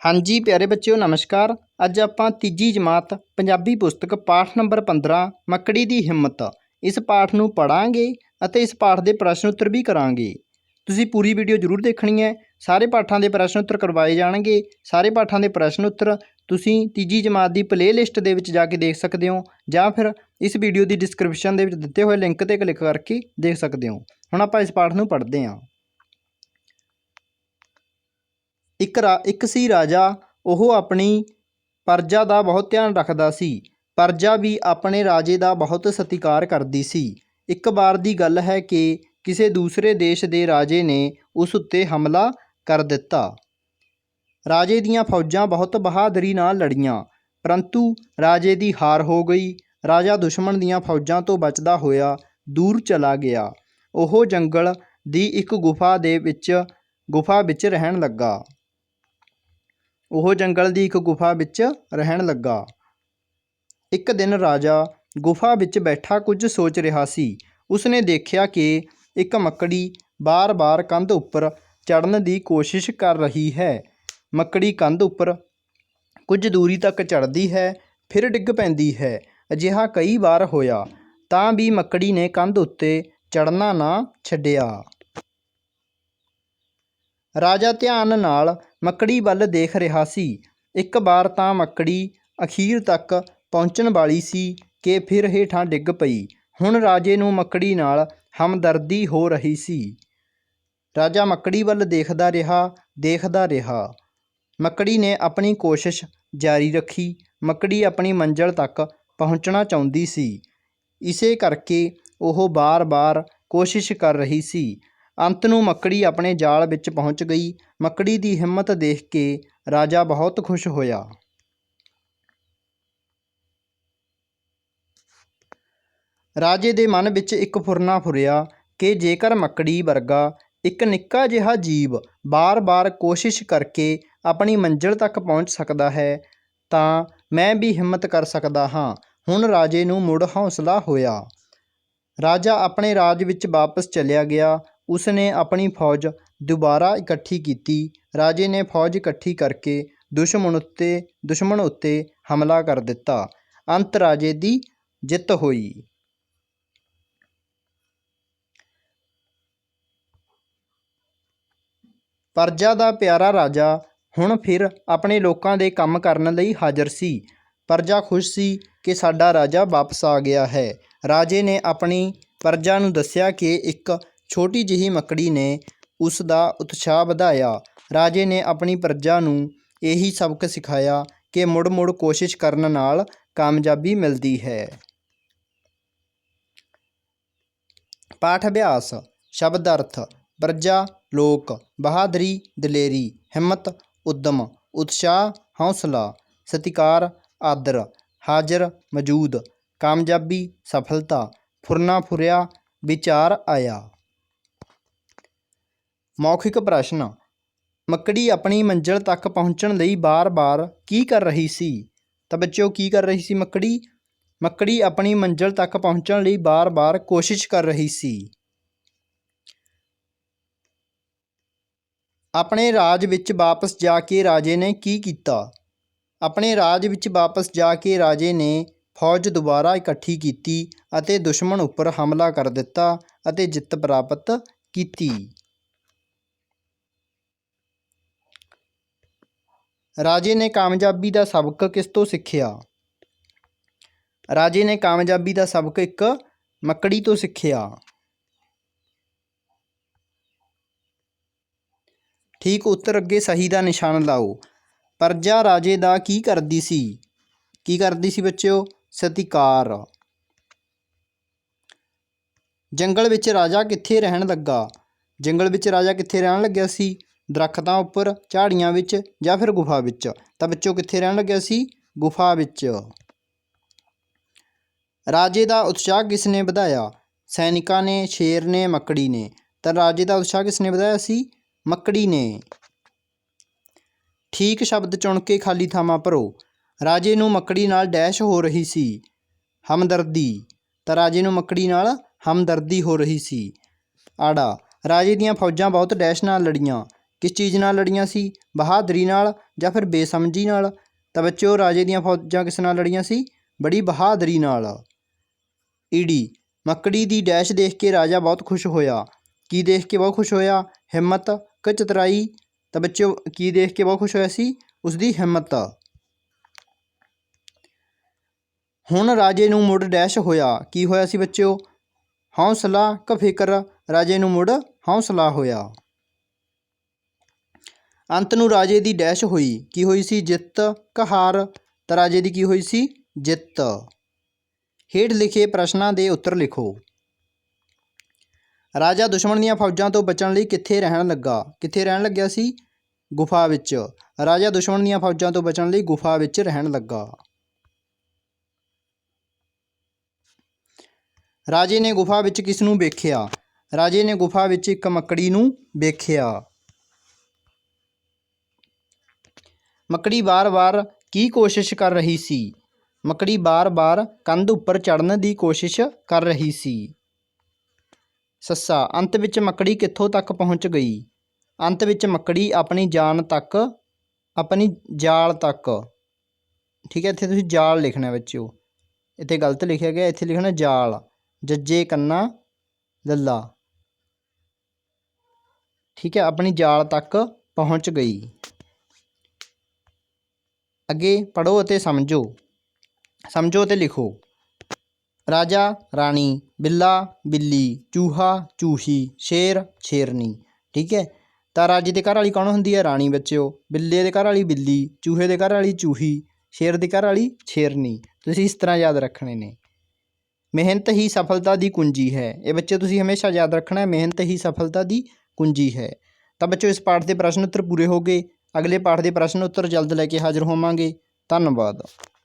हाँ जी प्यारे बच्चों नमस्कार। अज आपां तीजी जमात पंजाबी पुस्तक पाठ नंबर 15 मकड़ी दी हिम्मत इस पाठ नूं पढ़ांगे अते इस पाठ दे प्रश्न उत्तर भी करांगे। तुसीं पूरी वीडियो जरूर देखनी है। सारे पाठां दे प्रश्न उत्तर करवाए जाणगे। सारे पाठां दे प्रश्न उत्तर तुसीं तीजी जमात दी प्ले लिस्ट दे विच जाके देख सकदे हो जां फिर इस वीडियो दी डिस्क्रिप्शन दे विच दित्ते होए लिंक ते क्लिक करके देख सकदे हो। हुण आपां इस पाठ नूं पढ़दे हां। एक सी राजा, ਉਹ ਆਪਣੀ ਪ੍ਰਜਾ ਦਾ ਬਹੁਤ ਧਿਆਨ ਰੱਖਦਾ ਸੀ। ਪ੍ਰਜਾ ਵੀ ਆਪਣੇ ਰਾਜੇ ਦਾ ਬਹੁਤ ਸਤਿਕਾਰ ਕਰਦੀ ਸੀ। ਇੱਕ ਵਾਰ ਦੀ ਗੱਲ ਹੈ ਕਿ ਕਿਸੇ ਦੂਸਰੇ ਦੇਸ਼ ਦੇ ਰਾਜੇ ਨੇ ਉਸ ਉੱਤੇ ਹਮਲਾ ਕਰ ਦਿੱਤਾ। ਰਾਜੇ ਦੀਆਂ ਫੌਜਾਂ ਬਹੁਤ ਬਹਾਦਰੀ ਨਾਲ ਲੜੀਆਂ, ਪਰੰਤੂ ਰਾਜੇ ਦੀ ਹਾਰ ਹੋ ਗਈ। ਰਾਜਾ ਦੁਸ਼ਮਣ ਦੀਆਂ ਫੌਜਾਂ ਤੋਂ ਬਚਦਾ ਹੋਇਆ ਦੂਰ ਚਲਾ ਗਿਆ। ਉਹ ਜੰਗਲ ਦੀ ਇੱਕ ਗੁਫਾ ਵਿੱਚ ਰਹਿਣ ਲੱਗਾ। ਉਹ ਜੰਗਲ ਦੀ ਇੱਕ ਗੁਫਾ ਵਿੱਚ ਰਹਿਣ ਲੱਗਾ। ਇੱਕ ਦਿਨ ਰਾਜਾ ਗੁਫਾ ਵਿੱਚ ਬੈਠਾ ਕੁਝ ਸੋਚ ਰਿਹਾ ਸੀ। ਉਸਨੇ ਦੇਖਿਆ ਕਿ ਇੱਕ ਮੱਕੜੀ ਬਾਰ-ਬਾਰ ਕੰਧ ਉੱਪਰ ਚੜ੍ਹਨ ਦੀ ਕੋਸ਼ਿਸ਼ ਕਰ ਰਹੀ ਹੈ। ਮੱਕੜੀ ਕੰਧ ਉੱਪਰ ਕੁਝ ਦੂਰੀ ਤੱਕ ਚੜ੍ਹਦੀ ਹੈ, ਫਿਰ ਡਿੱਗ ਪੈਂਦੀ ਹੈ। ਅਜਿਹਾ ਕਈ ਵਾਰ ਹੋਇਆ, ਤਾਂ ਵੀ ਮੱਕੜੀ ਨੇ ਕੰਧ ਉੱਤੇ ਚੜ੍ਹਨਾ ਨਾ ਛੱਡਿਆ। ਰਾਜਾ ਧਿਆਨ ਨਾਲ ਮੱਕੜੀ ਵੱਲ ਦੇਖ ਰਿਹਾ ਸੀ। ਇੱਕ ਵਾਰ ਤਾਂ ਮੱਕੜੀ ਅਖੀਰ ਤੱਕ ਪਹੁੰਚਣ ਵਾਲੀ ਸੀ ਕਿ ਫਿਰ ਹੇਠਾਂ ਡਿੱਗ ਪਈ। ਹੁਣ ਰਾਜੇ ਨੂੰ ਮੱਕੜੀ ਨਾਲ ਹਮਦਰਦੀ ਹੋ ਰਹੀ ਸੀ। ਰਾਜਾ ਮੱਕੜੀ ਵੱਲ ਦੇਖਦਾ ਰਿਹਾ। ਮੱਕੜੀ ਨੇ ਆਪਣੀ ਕੋਸ਼ਿਸ਼ ਜਾਰੀ ਰੱਖੀ। ਮੱਕੜੀ ਆਪਣੀ ਮੰਜ਼ਿਲ ਤੱਕ ਪਹੁੰਚਣਾ ਚਾਹੁੰਦੀ ਸੀ, ਇਸੇ ਕਰਕੇ ਉਹ ਬਾਰ-ਬਾਰ ਕੋਸ਼ਿਸ਼ ਕਰ ਰਹੀ ਸੀ। ਅੰਤ ਨੂੰ ਮੱਕੜੀ ਆਪਣੇ ਜਾਲ ਵਿੱਚ ਪਹੁੰਚ ਗਈ। ਮੱਕੜੀ ਦੀ ਹਿੰਮਤ ਦੇਖ ਕੇ ਰਾਜਾ ਬਹੁਤ ਖੁਸ਼ ਹੋਇਆ। ਰਾਜੇ ਦੇ ਮਨ ਵਿੱਚ ਇੱਕ ਫੁਰਨਾ ਫੁਰਿਆ ਕਿ ਜੇਕਰ ਮੱਕੜੀ ਵਰਗਾ ਇੱਕ ਨਿੱਕਾ ਜਿਹਾ ਜੀਵ ਬਾਰ-ਬਾਰ ਕੋਸ਼ਿਸ਼ ਕਰਕੇ ਆਪਣੀ ਮੰਜ਼ਿਲ ਤੱਕ ਪਹੁੰਚ ਸਕਦਾ ਹੈ, ਤਾਂ ਮੈਂ ਵੀ ਹਿੰਮਤ ਕਰ ਸਕਦਾ ਹਾਂ। ਹੁਣ ਰਾਜੇ ਨੂੰ ਮੁੜ ਹੌਸਲਾ ਹੋਇਆ। ਰਾਜਾ ਆਪਣੇ ਰਾਜ ਵਿੱਚ ਵਾਪਸ ਚਲਿਆ ਗਿਆ। ਉਸਨੇ ਆਪਣੀ ਫੌਜ ਦੁਬਾਰਾ ਇਕੱਠੀ ਕੀਤੀ। ਰਾਜੇ ਨੇ ਫੌਜ ਇਕੱਠੀ ਕਰਕੇ ਦੁਸ਼ਮਣ ਉੱਤੇ ਹਮਲਾ ਕਰ ਦਿੱਤਾ। ਅੰਤ ਰਾਜੇ ਦੀ ਜਿੱਤ ਹੋਈ। ਪ੍ਰਜਾ ਦਾ ਪਿਆਰਾ ਰਾਜਾ ਹੁਣ ਫਿਰ ਆਪਣੇ ਲੋਕਾਂ ਦੇ ਕੰਮ ਕਰਨ ਲਈ ਹਾਜ਼ਰ ਸੀ। ਪ੍ਰਜਾ ਖੁਸ਼ ਸੀ ਕਿ ਸਾਡਾ ਰਾਜਾ ਵਾਪਸ ਆ ਗਿਆ ਹੈ। ਰਾਜੇ ਨੇ ਆਪਣੀ ਪ੍ਰਜਾ ਨੂੰ ਦੱਸਿਆ ਕਿ ਇੱਕ ਛੋਟੀ ਜਿਹੀ ਮੱਕੜੀ ਨੇ ਉਸ ਦਾ ਉਤਸ਼ਾਹ ਵਧਾਇਆ। ਰਾਜੇ ਨੇ ਆਪਣੀ ਪ੍ਰਜਾ ਨੂੰ ਇਹੀ ਸਬਕ ਸਿਖਾਇਆ ਕਿ ਮੁੜ-ਮੁੜ ਕੋਸ਼ਿਸ਼ ਕਰਨ ਨਾਲ ਕਾਮਯਾਬੀ ਮਿਲਦੀ ਹੈ। ਪਾਠ ਅਭਿਆਸ। ਸ਼ਬਦ ਅਰਥ। ਪ੍ਰਜਾ, ਲੋਕ, ਬਹਾਦਰੀ, ਦਲੇਰੀ, ਹਿੰਮਤ, ਉਦਮ, ਉਤਸ਼ਾਹ, ਹੌਸਲਾ, ਸਤਿਕਾਰ, ਆਦਰ, ਹਾਜ਼ਰ, ਮੌਜੂਦ, ਕਾਮਯਾਬੀ, ਸਫਲਤਾ, ਫੁਰਨਾ ਫੁਰਿਆ, ਵਿਚਾਰ ਆਇਆ। ਮੌਖਿਕ ਪ੍ਰਸ਼ਨ। ਮੱਕੜੀ ਆਪਣੀ ਮੰਜ਼ਿਲ ਤੱਕ ਪਹੁੰਚਣ ਲਈ ਬਾਰ-ਬਾਰ ਕੀ ਕਰ ਰਹੀ ਸੀ? ਤਾਂ ਬੱਚਿਓ ਕੀ ਕਰ ਰਹੀ ਸੀ ਮੱਕੜੀ? ਮੱਕੜੀ ਆਪਣੀ ਮੰਜ਼ਿਲ ਤੱਕ ਪਹੁੰਚਣ ਲਈ ਬਾਰ-ਬਾਰ ਕੋਸ਼ਿਸ਼ ਕਰ ਰਹੀ ਸੀ। ਆਪਣੇ ਰਾਜ ਵਿੱਚ ਵਾਪਸ ਜਾ ਕੇ ਰਾਜੇ ਨੇ ਕੀ ਕੀਤਾ? ਆਪਣੇ ਰਾਜ ਵਿੱਚ ਵਾਪਸ ਜਾ ਕੇ ਰਾਜੇ ਨੇ ਫੌਜ ਦੁਬਾਰਾ ਇਕੱਠੀ ਕੀਤੀ ਅਤੇ ਦੁਸ਼ਮਣ ਉੱਪਰ ਹਮਲਾ ਕਰ ਦਿੱਤਾ ਅਤੇ ਜਿੱਤ ਪ੍ਰਾਪਤ ਕੀਤੀ। ਰਾਜੇ ਨੇ ਕਾਮਯਾਬੀ ਦਾ ਸਬਕ ਕਿਸ ਤੋਂ ਸਿੱਖਿਆ? ਰਾਜੇ ਨੇ ਕਾਮਯਾਬੀ ਦਾ ਸਬਕ ਇੱਕ ਮੱਕੜੀ ਤੋਂ ਸਿੱਖਿਆ। ਠੀਕ ਉੱਤਰ ਅੱਗੇ ਸਹੀ ਦਾ ਨਿਸ਼ਾਨ ਲਾਓ। ਪ੍ਰਜਾ ਰਾਜੇ ਦਾ ਕੀ ਕਰਦੀ ਸੀ? ਕੀ ਕਰਦੀ ਸੀ ਬੱਚਿਓ? ਸਤਿਕਾਰ। ਜੰਗਲ ਵਿੱਚ ਰਾਜਾ ਕਿੱਥੇ ਰਹਿਣ ਲੱਗਾ? ਜੰਗਲ ਵਿੱਚ ਰਾਜਾ ਕਿੱਥੇ ਰਹਿਣ ਲੱਗਿਆ ਸੀ? ਦਰੱਖਤਾਂ ਉੱਪਰ, ਝਾੜੀਆਂ ਵਿੱਚ ਜਾਂ ਫਿਰ ਗੁਫਾ ਵਿੱਚ? ਤਾਂ ਬੱਚਿਓ ਕਿੱਥੇ ਰਹਿਣ ਲੱਗਿਆ ਸੀ? ਗੁਫਾ ਵਿੱਚ। ਰਾਜੇ ਦਾ ਉਤਸ਼ਾਹ ਕਿਸ ਨੇ ਵਧਾਇਆ? ਸੈਨਿਕਾਂ ਨੇ, ਸ਼ੇਰ ਨੇ, ਮੱਕੜੀ ਨੇ? ਤਾਂ ਰਾਜੇ ਦਾ ਉਤਸ਼ਾਹ ਕਿਸ ਨੇ ਵਧਾਇਆ ਸੀ? ਮੱਕੜੀ ਨੇ। ਠੀਕ ਸ਼ਬਦ ਚੁਣ ਕੇ ਖਾਲੀ ਥਾਵਾਂ ਭਰੋ। ਰਾਜੇ ਨੂੰ ਮੱਕੜੀ ਨਾਲ ਡੈਸ਼ ਹੋ ਰਹੀ ਸੀ। ਹਮਦਰਦੀ। ਤਾਂ ਰਾਜੇ ਨੂੰ ਮੱਕੜੀ ਨਾਲ ਹਮਦਰਦੀ ਹੋ ਰਹੀ ਸੀ। ਆੜਾ। ਰਾਜੇ ਦੀਆਂ ਫੌਜਾਂ ਬਹੁਤ ਡੈਸ਼ ਨਾਲ ਲੜੀਆਂ। किस चीज़ नाल लड़ियां सी? बहादरी नाल ਜਾਂ ਫਿਰ ਬੇਸਮਝੀ ਨਾਲ? ਤਾਂ ਬੱਚਿਓ ਰਾਜੇ ਦੀਆਂ ਫੌਜਾਂ ਕਿਸ ਨਾਲ ਲੜੀਆਂ ਸੀ? ਬੜੀ ਬਹਾਦਰੀ ਨਾਲ। ਈਡੀ ਮੱਕੜੀ ਦੀ ਡੈਸ਼ ਦੇਖ ਕੇ ਰਾਜਾ ਬਹੁਤ ਖੁਸ਼ ਹੋਇਆ। ਕੀ ਦੇਖ ਕੇ ਬਹੁਤ ਖੁਸ਼ ਹੋਇਆ? ਹਿੰਮਤ ਕਿ ਚਤਰਾਈ? ਤਾਂ ਬੱਚਿਓ ਕੀ ਦੇਖ ਕੇ ਬਹੁਤ ਖੁਸ਼ ਹੋਇਆ ਸੀ? ਉਸਦੀ ਹਿੰਮਤ। ਹੁਣ ਰਾਜੇ ਨੂੰ ਮੁੜ ਡੈਸ਼ ਹੋਇਆ। ਕੀ ਹੋਇਆ ਸੀ ਬੱਚਿਓ? ਹੌਸਲਾ ਕਿ ਫਿਕਰ? ਰਾਜੇ ਨੂੰ ਮੁੜ ਹੌਸਲਾ ਹੋਇਆ। ਅੰਤ ਨੂੰ ਰਾਜੇ ਦੀ ਡੈਸ਼ ਹੋਈ। ਕੀ ਹੋਈ ਸੀ? ਜਿੱਤ ਕਿ ਹਾਰ? ਤਾਂ ਰਾਜੇ ਦੀ ਕੀ ਹੋਈ ਸੀ? ਜਿੱਤ। ਹੇਠ ਲਿਖੇ ਪ੍ਰਸ਼ਨਾਂ ਦੇ ਉੱਤਰ ਲਿਖੋ। ਰਾਜਾ ਦੁਸ਼ਮਣ ਦੀਆਂ ਫੌਜਾਂ ਤੋਂ ਬਚਣ ਲਈ ਕਿੱਥੇ ਰਹਿਣ ਲੱਗਾ? ਕਿੱਥੇ ਰਹਿਣ ਲੱਗਿਆ ਸੀ? ਗੁਫਾ ਵਿੱਚ। ਰਾਜਾ ਦੁਸ਼ਮਣ ਦੀਆਂ ਫੌਜਾਂ ਤੋਂ ਬਚਣ ਲਈ ਗੁਫਾ ਵਿੱਚ ਰਹਿਣ ਲੱਗਾ। ਰਾਜੇ ਨੇ ਗੁਫਾ ਵਿੱਚ ਕਿਸ ਨੂੰ ਵੇਖਿਆ? ਰਾਜੇ ਨੇ ਗੁਫਾ ਵਿੱਚ ਇੱਕ ਮੱਕੜੀ ਨੂੰ ਵੇਖਿਆ। ਮੱਕੜੀ ਵਾਰ-ਵਾਰ ਕੀ ਕੋਸ਼ਿਸ਼ ਕਰ ਰਹੀ ਸੀ? ਮੱਕੜੀ ਬਾਰ-ਬਾਰ ਕੰਧ ਉੱਪਰ ਚੜ੍ਹਨ ਦੀ ਕੋਸ਼ਿਸ਼ ਕਰ ਰਹੀ ਸੀ। ਸੱਸਾ ਅੰਤ ਵਿੱਚ ਮੱਕੜੀ ਕਿੱਥੋਂ ਤੱਕ ਪਹੁੰਚ ਗਈ? ਅੰਤ ਵਿੱਚ ਮੱਕੜੀ ਆਪਣੀ ਜਾਲ ਤੱਕ ਠੀਕ ਹੈ, ਇੱਥੇ ਤੁਸੀਂ ਜਾਲ ਲਿਖਣਾ ਬੱਚਿਓ, ਇੱਥੇ ਗਲਤ ਲਿਖਿਆ ਗਿਆ, ਇੱਥੇ ਲਿਖਣਾ ਜਾਲ, ਜੱਜੇ ਕੰਨਾ ਲੱਲਾ। ਠੀਕ ਹੈ, ਆਪਣੀ ਜਾਲ ਤੱਕ ਪਹੁੰਚ ਗਈ। ਅੱਗੇ ਪੜ੍ਹੋ ਅਤੇ ਸਮਝੋ ਅਤੇ ਲਿਖੋ। ਰਾਜਾ ਰਾਣੀ, ਬਿੱਲਾ ਬਿੱਲੀ, ਚੂਹਾ ਚੂਹੀ, ਸ਼ੇਰ ਸ਼ੇਰਨੀ। ਠੀਕ ਹੈ, ਤਾਂ ਰਾਜੇ ਦੇ ਘਰ ਵਾਲੀ ਕੌਣ ਹੁੰਦੀ ਹੈ? ਰਾਣੀ ਬੱਚਿਓ। ਬਿੱਲੇ ਦੇ ਘਰ ਵਾਲੀ ਬਿੱਲੀ, ਚੂਹੇ ਦੇ ਘਰ ਵਾਲੀ ਚੂਹੀ, ਸ਼ੇਰ ਦੇ ਘਰ ਵਾਲੀ ਸ਼ੇਰਨੀ। ਤੁਸੀਂ ਇਸ ਤਰ੍ਹਾਂ ਯਾਦ ਰੱਖਣੇ ਨੇ। ਮਿਹਨਤ ਹੀ ਸਫਲਤਾ ਦੀ ਕੁੰਜੀ ਹੈ। ਇਹ ਬੱਚੇ ਤੁਸੀਂ ਹਮੇਸ਼ਾ ਯਾਦ ਰੱਖਣਾ, ਮਿਹਨਤ ਹੀ ਸਫਲਤਾ ਦੀ ਕੁੰਜੀ ਹੈ। ਤਾਂ ਬੱਚਿਓ ਇਸ ਪਾਠ ਦੇ ਪ੍ਰਸ਼ਨ ਉੱਤਰ ਪੂਰੇ ਹੋ ਗਏ। ਅਗਲੇ ਪਾਠ ਦੇ ਪ੍ਰਸ਼ਨ ਉੱਤਰ ਜਲਦ ਲੈ ਕੇ ਹਾਜ਼ਰ ਹੋਵਾਂਗੇ। ਧੰਨਵਾਦ।